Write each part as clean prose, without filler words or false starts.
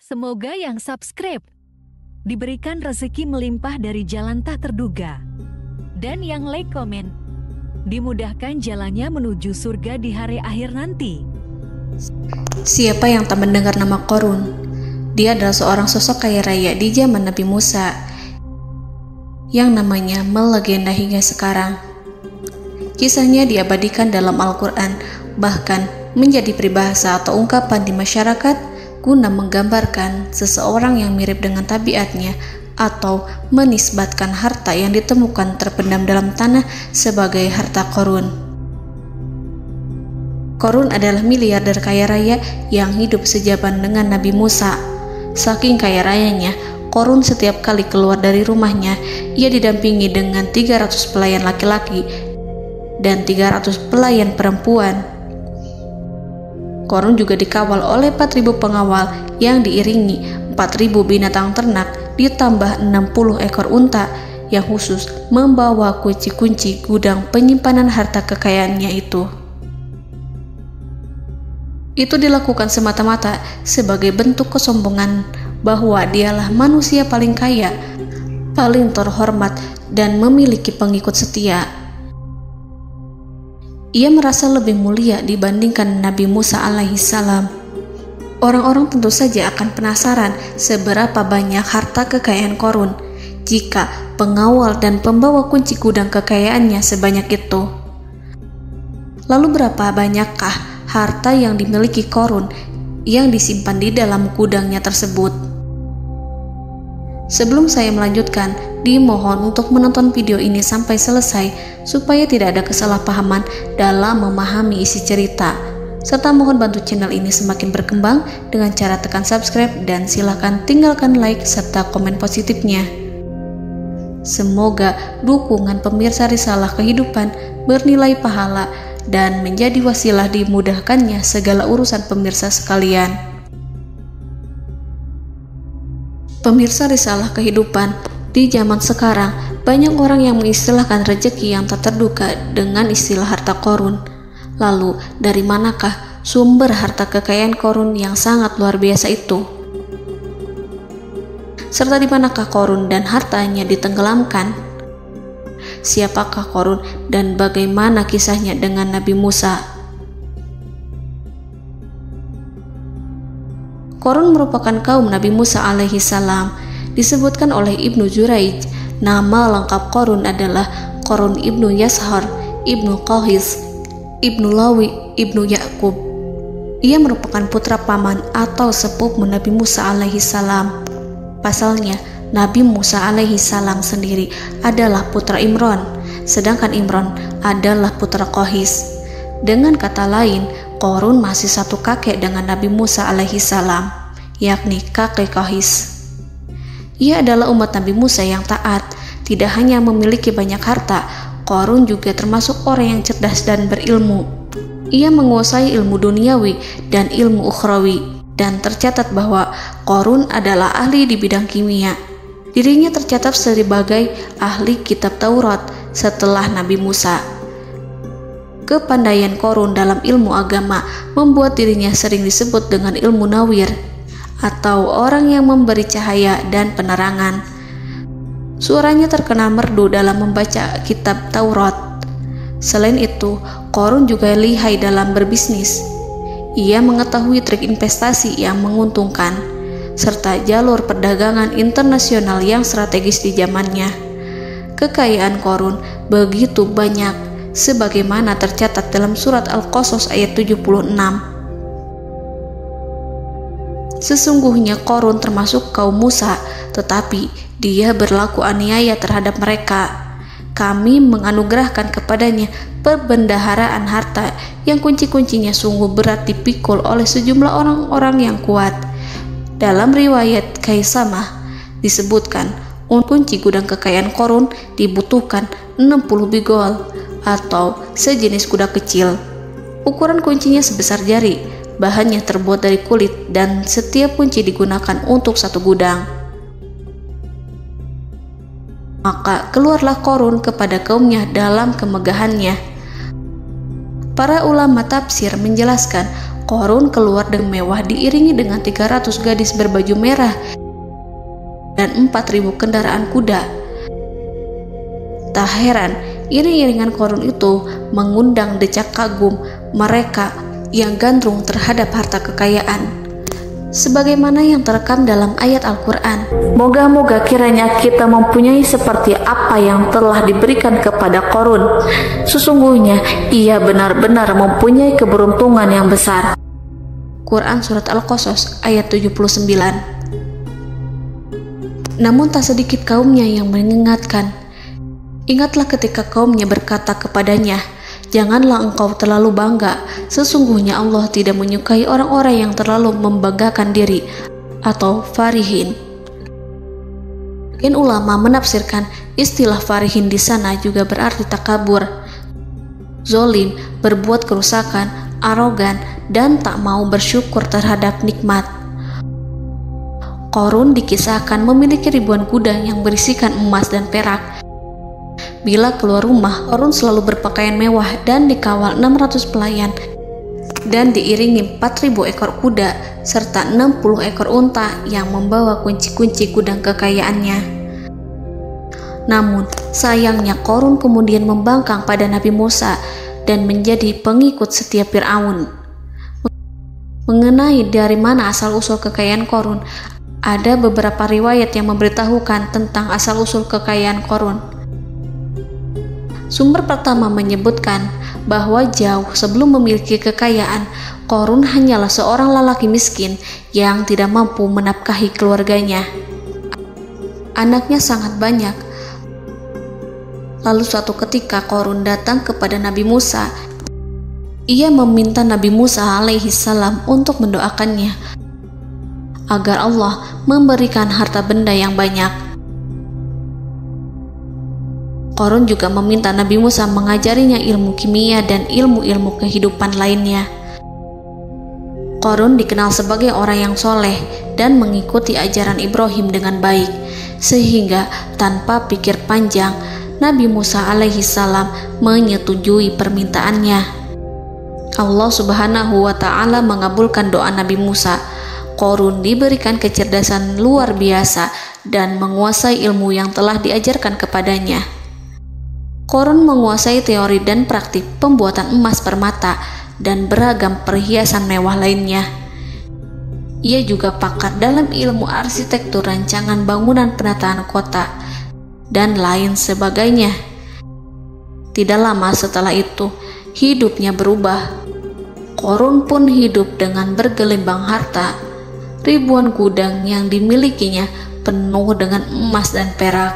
Semoga yang subscribe diberikan rezeki melimpah dari jalan tak terduga. Dan yang like komen, dimudahkan jalannya menuju surga di hari akhir nanti. Siapa yang tak mendengar nama Qorun? Dia adalah seorang sosok kaya raya di zaman Nabi Musa yang namanya melegenda hingga sekarang. Kisahnya diabadikan dalam Al-Quran, bahkan menjadi peribahasa atau ungkapan di masyarakat guna menggambarkan seseorang yang mirip dengan tabiatnya atau menisbatkan harta yang ditemukan terpendam dalam tanah sebagai harta Qorun. Qorun adalah miliarder kaya raya yang hidup sejaman dengan Nabi Musa. Saking kaya rayanya, Qorun setiap kali keluar dari rumahnya, ia didampingi dengan 300 pelayan laki-laki dan 300 pelayan perempuan. Qorun juga dikawal oleh 4.000 pengawal yang diiringi 4.000 binatang ternak ditambah 60 ekor unta yang khusus membawa kunci-kunci gudang penyimpanan harta kekayaannya itu. Itu dilakukan semata-mata sebagai bentuk kesombongan bahwa dialah manusia paling kaya, paling terhormat, dan memiliki pengikut setia. Ia merasa lebih mulia dibandingkan Nabi Musa alaihissalam. Orang-orang tentu saja akan penasaran seberapa banyak harta kekayaan Qorun jika pengawal dan pembawa kunci gudang kekayaannya sebanyak itu. Lalu berapa banyakkah harta yang dimiliki Qorun yang disimpan di dalam gudangnya tersebut? Sebelum saya melanjutkan, dimohon untuk menonton video ini sampai selesai supaya tidak ada kesalahpahaman dalam memahami isi cerita, serta mohon bantu channel ini semakin berkembang dengan cara tekan subscribe dan silakan tinggalkan like serta komen positifnya. Semoga dukungan pemirsa Risalah Kehidupan bernilai pahala dan menjadi wasilah dimudahkannya segala urusan pemirsa sekalian. Pemirsa Risalah Kehidupan, di zaman sekarang banyak orang yang mengistilahkan rezeki yang tak terduga dengan istilah harta Qorun. Lalu dari manakah sumber harta kekayaan Qorun yang sangat luar biasa itu? Serta di manakah Qorun dan hartanya ditenggelamkan? Siapakah Qorun dan bagaimana kisahnya dengan Nabi Musa? Qorun merupakan kaum Nabi Musa alaihissalam. Disebutkan oleh Ibnu Jurayj, nama lengkap Qorun adalah Qorun ibnu Yashar, ibnu Qahis, ibnu Lawi, ibnu Yakub. Ia merupakan putra paman atau sepupu Nabi Musa alaihissalam. Pasalnya, Nabi Musa alaihissalam sendiri adalah putra Imran, sedangkan Imran adalah putra Qahis. Dengan kata lain, Qorun masih satu kakek dengan Nabi Musa alaihissalam, yakni kakek Qahis. Ia adalah umat Nabi Musa yang taat. Tidak hanya memiliki banyak harta, Qorun juga termasuk orang yang cerdas dan berilmu. Ia menguasai ilmu duniawi dan ilmu ukhrawi, dan tercatat bahwa Qorun adalah ahli di bidang kimia. Dirinya tercatat sebagai ahli kitab Taurat setelah Nabi Musa. Kepandaian Qorun dalam ilmu agama membuat dirinya sering disebut dengan ilmu nawir, atau orang yang memberi cahaya dan penerangan. Suaranya terkenal merdu dalam membaca kitab Taurat. Selain itu, Qorun juga lihai dalam berbisnis. Ia mengetahui trik investasi yang menguntungkan, serta jalur perdagangan internasional yang strategis di zamannya. Kekayaan Qorun begitu banyak, sebagaimana tercatat dalam surat Al-Qasas ayat 76. Sesungguhnya Qorun termasuk kaum Musa, tetapi dia berlaku aniaya terhadap mereka. Kami menganugerahkan kepadanya perbendaharaan harta yang kunci-kuncinya sungguh berat dipikul oleh sejumlah orang-orang yang kuat. Dalam riwayat Kaisamah disebutkan, kunci gudang kekayaan Qorun dibutuhkan 60 bigol atau sejenis kuda kecil. Ukuran kuncinya sebesar jari, bahannya terbuat dari kulit, dan setiap kunci digunakan untuk satu gudang. Maka keluarlah Qorun kepada kaumnya dalam kemegahannya. Para ulama tafsir menjelaskan Qarun keluar dengan mewah diiringi dengan 300 gadis berbaju merah dan 4.000 kendaraan kuda. Tak heran, iring-iringan Qarun itu mengundang decak kagum mereka yang gandrung terhadap harta kekayaan. Sebagaimana yang terekam dalam ayat Al-Quran, moga-moga kiranya kita mempunyai seperti apa yang telah diberikan kepada Qarun. Sesungguhnya ia benar-benar mempunyai keberuntungan yang besar. Quran Surat Al-Qasas ayat 79. Namun tak sedikit kaumnya yang mengingatkan. Ingatlah ketika kaumnya berkata kepadanya, janganlah engkau terlalu bangga, sesungguhnya Allah tidak menyukai orang-orang yang terlalu membanggakan diri atau farihin. Ulama menafsirkan istilah farihin di sana juga berarti takabur, zolim, berbuat kerusakan, arogan, dan tak mau bersyukur terhadap nikmat. Qarun dikisahkan memiliki ribuan kuda yang berisikan emas dan perak. Bila keluar rumah, Qarun selalu berpakaian mewah dan dikawal 600 pelayan dan diiringi 4.000 ekor kuda serta 60 ekor unta yang membawa kunci-kunci gudang kekayaannya. Namun, sayangnya Qarun kemudian membangkang pada Nabi Musa dan menjadi pengikut setia Fir'aun. Mengenai dari mana asal-usul kekayaan Qarun, ada beberapa riwayat yang memberitahukan tentang asal-usul kekayaan Qarun. Sumber pertama menyebutkan bahwa jauh sebelum memiliki kekayaan, Qarun hanyalah seorang lelaki miskin yang tidak mampu menafkahi keluarganya. Anaknya sangat banyak. Lalu suatu ketika Qarun datang kepada Nabi Musa. Ia meminta Nabi Musa alaihi salam untuk mendoakannya agar Allah memberikan harta benda yang banyak. Qarun juga meminta Nabi Musa mengajarinya ilmu kimia dan ilmu-ilmu kehidupan lainnya. Qarun dikenal sebagai orang yang soleh dan mengikuti ajaran Ibrahim dengan baik, sehingga tanpa pikir panjang, Nabi Musa alaihi salam menyetujui permintaannya. Allah Subhanahu wa ta'ala mengabulkan doa Nabi Musa. Qarun diberikan kecerdasan luar biasa dan menguasai ilmu yang telah diajarkan kepadanya. Qarun menguasai teori dan praktik pembuatan emas permata dan beragam perhiasan mewah lainnya. Ia juga pakar dalam ilmu arsitektur, rancangan bangunan, penataan kota, dan lain sebagainya. Tidak lama setelah itu, hidupnya berubah. Qarun pun hidup dengan bergelimbang harta. Ribuan gudang yang dimilikinya penuh dengan emas dan perak.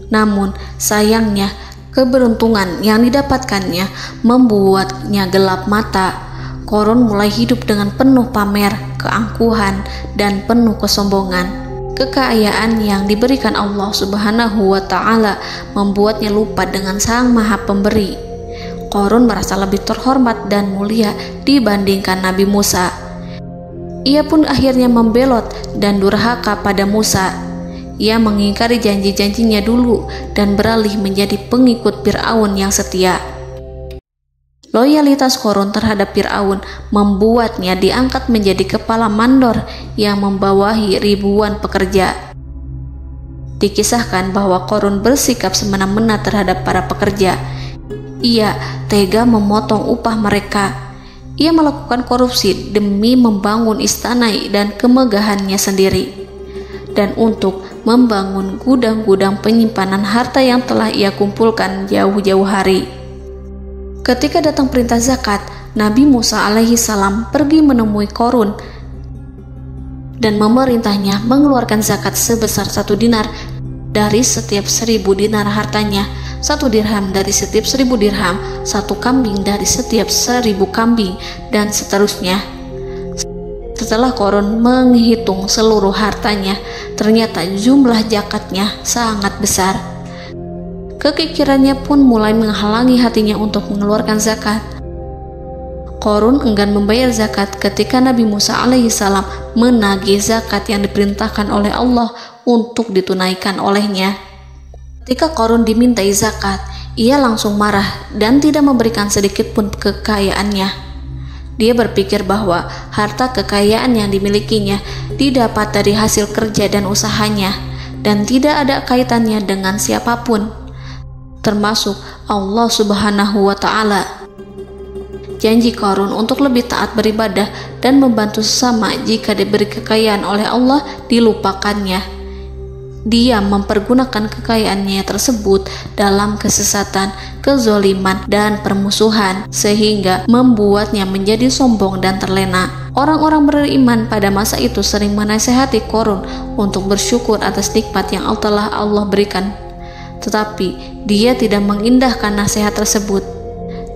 Namun, sayangnya, keberuntungan yang didapatkannya membuatnya gelap mata. Qarun mulai hidup dengan penuh pamer, keangkuhan, dan penuh kesombongan. Kekayaan yang diberikan Allah Subhanahu wa ta'ala membuatnya lupa dengan Sang Maha Pemberi. Qarun merasa lebih terhormat dan mulia dibandingkan Nabi Musa. Ia pun akhirnya membelot dan durhaka pada Musa. Ia mengingkari janji-janjinya dulu dan beralih menjadi pengikut Fir'aun yang setia. Loyalitas Qarun terhadap Fir'aun membuatnya diangkat menjadi kepala mandor yang membawahi ribuan pekerja. Dikisahkan bahwa Qarun bersikap semena-mena terhadap para pekerja. Ia tega memotong upah mereka. Ia melakukan korupsi demi membangun istana dan kemegahannya sendiri, dan untuk membangun gudang-gudang penyimpanan harta yang telah ia kumpulkan jauh-jauh hari. Ketika datang perintah zakat, Nabi Musa alaihi salam pergi menemui Qarun dan memerintahnya mengeluarkan zakat sebesar 1 dinar dari setiap 1000 dinar hartanya, 1 dirham dari setiap 1000 dirham, 1 kambing dari setiap 1000 kambing, dan seterusnya. Setelah Qarun menghitung seluruh hartanya, ternyata jumlah zakatnya sangat besar. Kekikirannya pun mulai menghalangi hatinya untuk mengeluarkan zakat. Qarun enggan membayar zakat ketika Nabi Musa alaihissalam menagih zakat yang diperintahkan oleh Allah untuk ditunaikan olehnya. Ketika Qarun dimintai zakat, ia langsung marah dan tidak memberikan sedikit pun kekayaannya. Dia berpikir bahwa harta kekayaan yang dimilikinya didapat dari hasil kerja dan usahanya, dan tidak ada kaitannya dengan siapapun, termasuk Allah Subhanahu wa Ta'ala. Janji Qarun untuk lebih taat beribadah dan membantu sesama jika diberi kekayaan oleh Allah dilupakannya. Dia mempergunakan kekayaannya tersebut dalam kesesatan, kezoliman, dan permusuhan, sehingga membuatnya menjadi sombong dan terlena. Orang-orang beriman pada masa itu sering menasihati Qarun untuk bersyukur atas nikmat yang telah Allah berikan, tetapi dia tidak mengindahkan nasihat tersebut.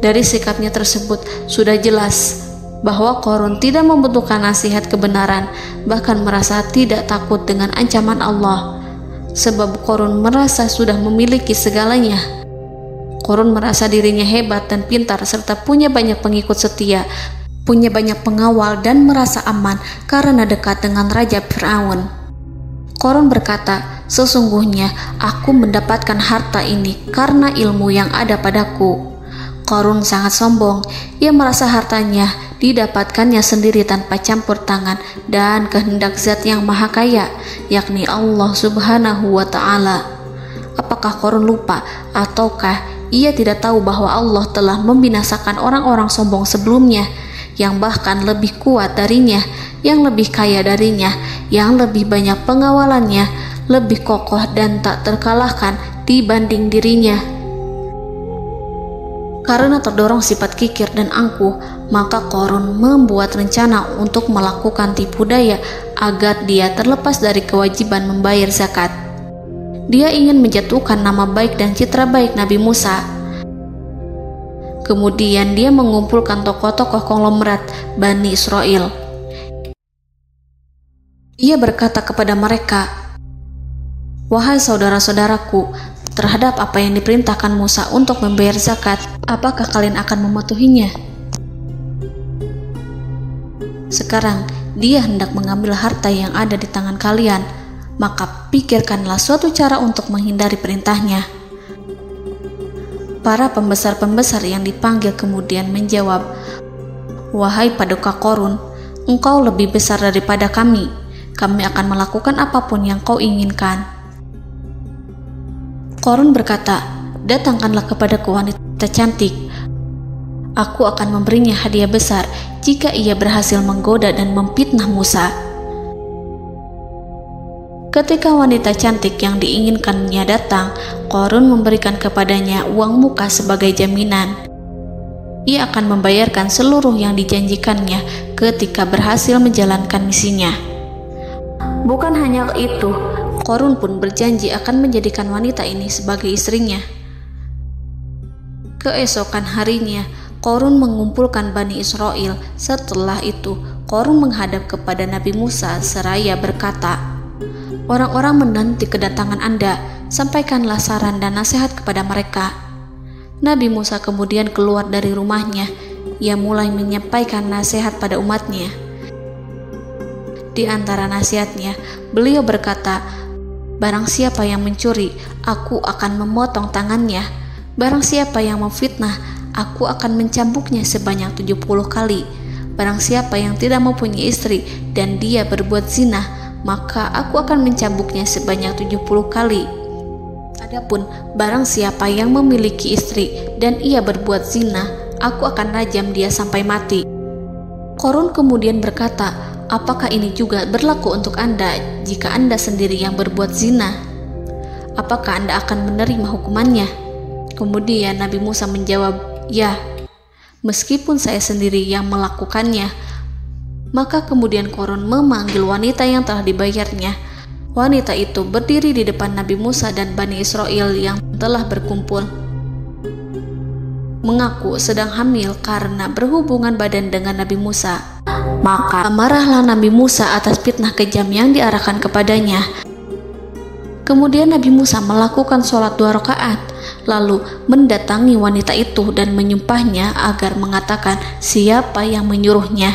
Dari sikapnya tersebut sudah jelas bahwa Qarun tidak membutuhkan nasihat kebenaran, bahkan merasa tidak takut dengan ancaman Allah. Sebab Qarun merasa sudah memiliki segalanya. Qarun merasa dirinya hebat dan pintar serta punya banyak pengikut setia, punya banyak pengawal dan merasa aman karena dekat dengan Raja Fir'aun. Qarun berkata, "Sesungguhnya aku mendapatkan harta ini karena ilmu yang ada padaku." Qarun sangat sombong. Ia merasa hartanya didapatkannya sendiri tanpa campur tangan dan kehendak Zat yang Maha Kaya, yakni Allah Subhanahu wa Ta'ala. Apakah Qarun lupa ataukah ia tidak tahu bahwa Allah telah membinasakan orang-orang sombong sebelumnya yang bahkan lebih kuat darinya, yang lebih kaya darinya, yang lebih banyak pengawalannya, lebih kokoh dan tak terkalahkan dibanding dirinya? Karena terdorong sifat kikir dan angkuh, maka Qarun membuat rencana untuk melakukan tipu daya agar dia terlepas dari kewajiban membayar zakat. Dia ingin menjatuhkan nama baik dan citra baik Nabi Musa. Kemudian dia mengumpulkan tokoh-tokoh konglomerat Bani Israel. Ia berkata kepada mereka, "Wahai saudara-saudaraku, terhadap apa yang diperintahkan Musa untuk membayar zakat, apakah kalian akan mematuhinya? Sekarang dia hendak mengambil harta yang ada di tangan kalian, maka pikirkanlah suatu cara untuk menghindari perintahnya." Para pembesar-pembesar yang dipanggil kemudian menjawab, "Wahai paduka Qarun, engkau lebih besar daripada kami. Kami akan melakukan apapun yang kau inginkan." Qarun berkata, "Datangkanlah kepadaku wanita cantik. Aku akan memberinya hadiah besar jika ia berhasil menggoda dan memfitnah Musa." Ketika wanita cantik yang diinginkannya datang, Qarun memberikan kepadanya uang muka sebagai jaminan. Ia akan membayarkan seluruh yang dijanjikannya ketika berhasil menjalankan misinya. Bukan hanya itu, Qarun pun berjanji akan menjadikan wanita ini sebagai istrinya. Keesokan harinya, Qarun mengumpulkan Bani Israel. Setelah itu, Qarun menghadap kepada Nabi Musa seraya berkata, "Orang-orang menanti kedatangan Anda, sampaikanlah saran dan nasihat kepada mereka." Nabi Musa kemudian keluar dari rumahnya. Ia mulai menyampaikan nasihat pada umatnya. Di antara nasihatnya, beliau berkata, "Barang siapa yang mencuri, aku akan memotong tangannya. Barang siapa yang memfitnah, aku akan mencambuknya sebanyak 70 kali. Barang siapa yang tidak mempunyai istri dan dia berbuat zina, maka aku akan mencambuknya sebanyak 70 kali. Adapun barang siapa yang memiliki istri dan ia berbuat zina, aku akan rajam dia sampai mati." Qarun kemudian berkata, "Apakah ini juga berlaku untuk Anda jika Anda sendiri yang berbuat zina? Apakah Anda akan menerima hukumannya?" Kemudian Nabi Musa menjawab, "Ya, meskipun saya sendiri yang melakukannya." Maka kemudian Qarun memanggil wanita yang telah dibayarnya. Wanita itu berdiri di depan Nabi Musa dan Bani Israel yang telah berkumpul, mengaku sedang hamil karena berhubungan badan dengan Nabi Musa. Maka marahlah Nabi Musa atas fitnah kejam yang diarahkan kepadanya. Kemudian Nabi Musa melakukan sholat 2 rakaat, lalu mendatangi wanita itu dan menyumpahnya agar mengatakan siapa yang menyuruhnya.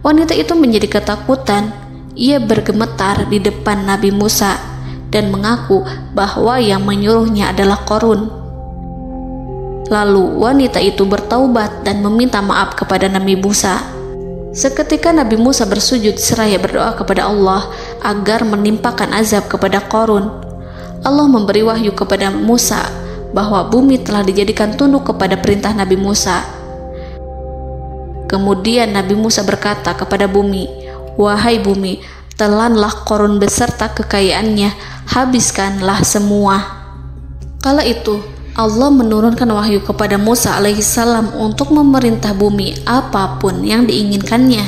Wanita itu menjadi ketakutan. Ia bergemetar di depan Nabi Musa dan mengaku bahwa yang menyuruhnya adalah Qarun. Lalu wanita itu bertaubat dan meminta maaf kepada Nabi Musa. Seketika Nabi Musa bersujud seraya berdoa kepada Allah agar menimpakan azab kepada Qarun. Allah memberi wahyu kepada Musa bahwa bumi telah dijadikan tunduk kepada perintah Nabi Musa. Kemudian Nabi Musa berkata kepada bumi, "Wahai bumi, telanlah Qarun beserta kekayaannya, habiskanlah semua." Kala itu Allah menurunkan wahyu kepada Musa alaihissalam untuk memerintah bumi apapun yang diinginkannya.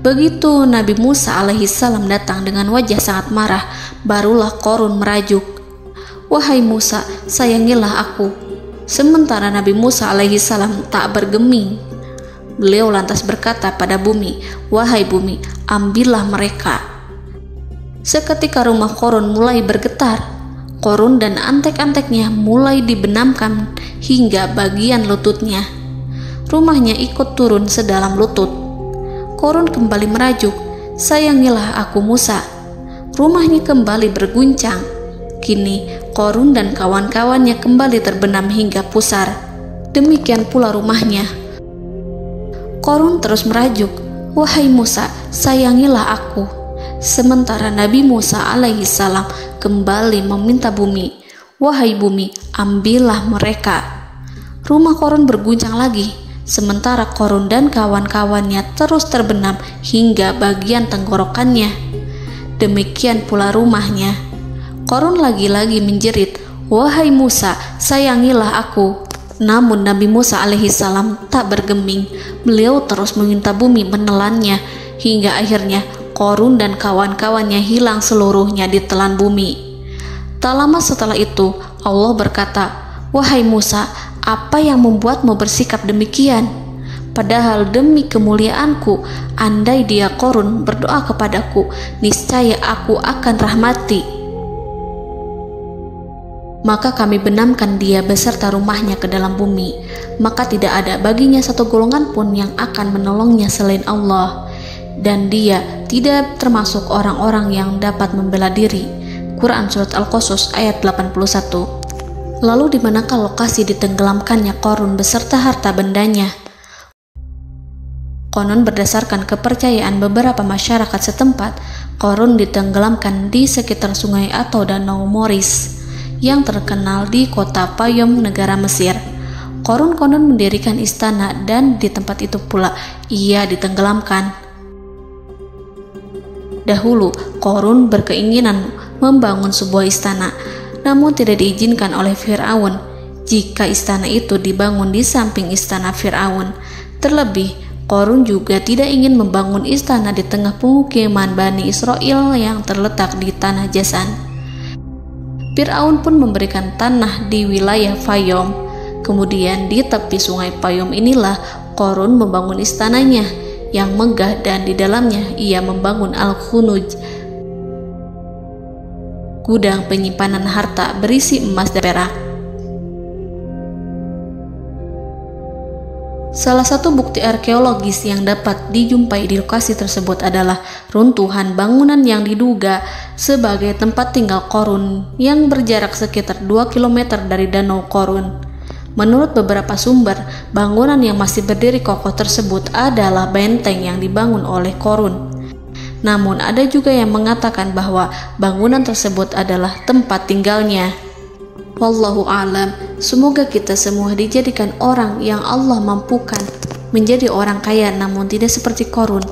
Begitu Nabi Musa alaihissalam datang dengan wajah sangat marah, barulah Qarun merajuk, "Wahai Musa, sayangilah aku." Sementara Nabi Musa alaihissalam tak bergeming. Beliau lantas berkata pada bumi, "Wahai bumi, ambillah mereka." Seketika rumah Qarun mulai bergetar. Qarun dan antek-anteknya mulai dibenamkan hingga bagian lututnya. Rumahnya ikut turun sedalam lutut. Qarun kembali merajuk, "Sayangilah aku Musa." Rumahnya kembali berguncang. Kini Qarun dan kawan-kawannya kembali terbenam hingga pusar. Demikian pula rumahnya. Qarun terus merajuk, "Wahai Musa, sayangilah aku." Sementara Nabi Musa alaihissalam kembali meminta bumi, "Wahai bumi, ambillah mereka." Rumah Qarun berguncang lagi, sementara Qarun dan kawan-kawannya terus terbenam hingga bagian tenggorokannya. Demikian pula rumahnya. Qarun lagi-lagi menjerit, "Wahai Musa, sayangilah aku." Namun Nabi Musa alaihissalam tak bergeming. Beliau terus meminta bumi menelannya hingga akhirnya Qarun dan kawan-kawannya hilang seluruhnya ditelan bumi. Tak lama setelah itu Allah berkata, "Wahai Musa, apa yang membuatmu bersikap demikian? Padahal demi kemuliaanku, andai dia Qarun berdoa kepadaku, niscaya aku akan rahmati. Maka kami benamkan dia beserta rumahnya ke dalam bumi, maka tidak ada baginya satu golongan pun yang akan menolongnya selain Allah, dan dia tidak termasuk orang-orang yang dapat membela diri." Quran Surat Al-Qasas ayat 81. Lalu di manakah lokasi ditenggelamkannya Qarun beserta harta bendanya? Konon berdasarkan kepercayaan beberapa masyarakat setempat, Qarun ditenggelamkan di sekitar sungai atau danau Moris yang terkenal di kota Payom, negara Mesir. Qarun konon mendirikan istana dan di tempat itu pula ia ditenggelamkan. Dahulu, Qarun berkeinginan membangun sebuah istana, namun tidak diizinkan oleh Fir'aun jika istana itu dibangun di samping istana Fir'aun. Terlebih, Qarun juga tidak ingin membangun istana di tengah pemukiman Bani Israel yang terletak di tanah Jasan. Fir'aun pun memberikan tanah di wilayah Fayom. Kemudian di tepi sungai Payom inilah Qarun membangun istananya yang megah, dan di dalamnya ia membangun Al-Khunuj, gudang penyimpanan harta berisi emas dan perak. Salah satu bukti arkeologis yang dapat dijumpai di lokasi tersebut adalah runtuhan bangunan yang diduga sebagai tempat tinggal Qarun yang berjarak sekitar 2 km dari Danau Qarun. Menurut beberapa sumber, bangunan yang masih berdiri kokoh tersebut adalah benteng yang dibangun oleh Qarun. Namun ada juga yang mengatakan bahwa bangunan tersebut adalah tempat tinggalnya. Wallahu a'lam. Semoga kita semua dijadikan orang yang Allah mampukan menjadi orang kaya namun tidak seperti Qarun,